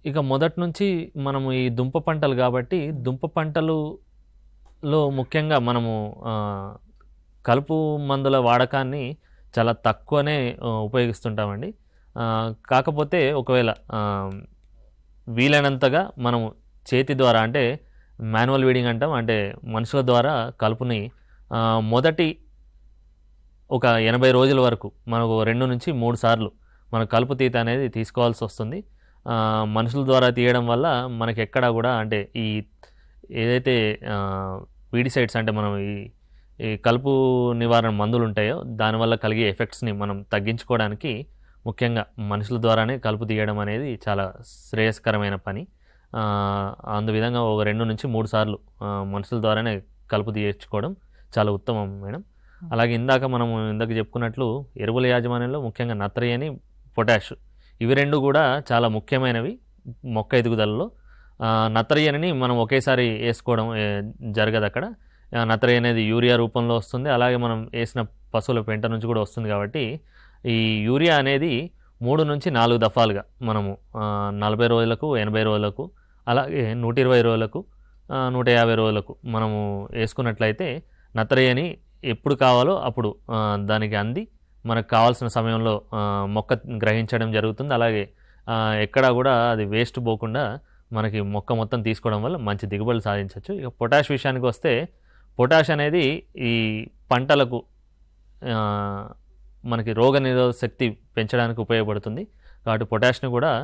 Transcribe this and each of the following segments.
ఇక మొదటి నుంచి మనము ఈ దుంప పంటలు కాబట్టి దుంప పంటలులో ముఖ్యంగా మనము కలుపు మందుల వాడకాన్ని చాలా తక్కువనే ఉపయోగిస్తుంటామండి. కాకపోతే ఒకవేళ వీలైనంతగా మనము చేతి ద్వారా అంటే మాన్యువల్ వీడింగ్ అంటాం. అంటే మనుషుల ద్వారా కలుపుని మొదటి ఒక 80 రోజుల వరకు మనకు 2-3 సార్లు మన కలుపు తీత అనేది తీసుకోవాల్సి వస్తుంది. మనుషుల ద్వారా తీయడం వల్ల మనకి ఎక్కడా కూడా అంటే ఈ ఏదైతే వీడిసైడ్స్ అంటే మనం ఈ కలుపు నివారణ మందులు ఉంటాయో దానివల్ల కలిగే ఎఫెక్ట్స్ని మనం తగ్గించుకోవడానికి ముఖ్యంగా మనుషుల ద్వారానే కలుపు తీయడం అనేది చాలా శ్రేయస్కరమైన పని. అందువిధంగా ఒక 2-3 సార్లు మనుషుల ద్వారానే కలుపు తీయించుకోవడం చాలా ఉత్తమం మేడం. అలాగే ఇందాక చెప్పుకున్నట్లు ఎరువుల యాజమాన్యంలో ముఖ్యంగా నత్రజని, పొటాష్ ఇవి రెండు కూడా చాలా ముఖ్యమైనవి మొక్క ఎదుగుదలలో. నత్రజనిని మనం ఒకేసారి వేసుకోవడం జరగదు. అక్కడ నత్రజని అనేది యూరియా రూపంలో వస్తుంది. అలాగే మనం వేసిన పశువుల పెంట నుంచి కూడా వస్తుంది. కాబట్టి ఈ యూరియా అనేది 3-4 దఫాలుగా మనము 40 రోజులకు, 80 రోజులకు, అలాగే 120 రోజులకు, 150 రోజులకు మనము వేసుకున్నట్లయితే నత్రజని ఎప్పుడు కావాలో అప్పుడు దానికి అంది మనకు కావాల్సిన సమయంలో మొక్క గ్రహించడం జరుగుతుంది. అలాగే ఎక్కడా కూడా అది వేస్ట్ పోకుండా మనకి మొక్క మొత్తం తీసుకోవడం వల్ల మంచి దిగుబడులు సాధించవచ్చు. ఇక పొటాష్ విషయానికి వస్తే పొటాష్ అనేది ఈ పంటలకు మనకి రోగనిరోధక శక్తి పెంచడానికి ఉపయోగపడుతుంది. కాబట్టి పొటాష్ని కూడా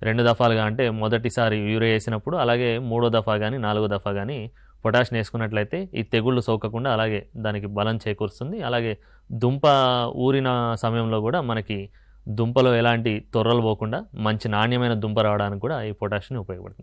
2 దఫాలుగా అంటే మొదటిసారి యూరియా వేసినప్పుడు, అలాగే 3వ దఫా కానీ 4వ దఫా కానీ పొటాష్ని వేసుకున్నట్లయితే ఈ తెగుళ్ళు సోకకుండా అలాగే దానికి బలం చేకూరుస్తుంది. అలాగే దుంప ఊరిన సమయంలో కూడా మనకి దుంపలో ఎలాంటి తొర్రలు పోకుండా మంచి నాణ్యమైన దుంప రావడానికి కూడా ఈ పొటాష్ని ఉపయోగపడుతుంది.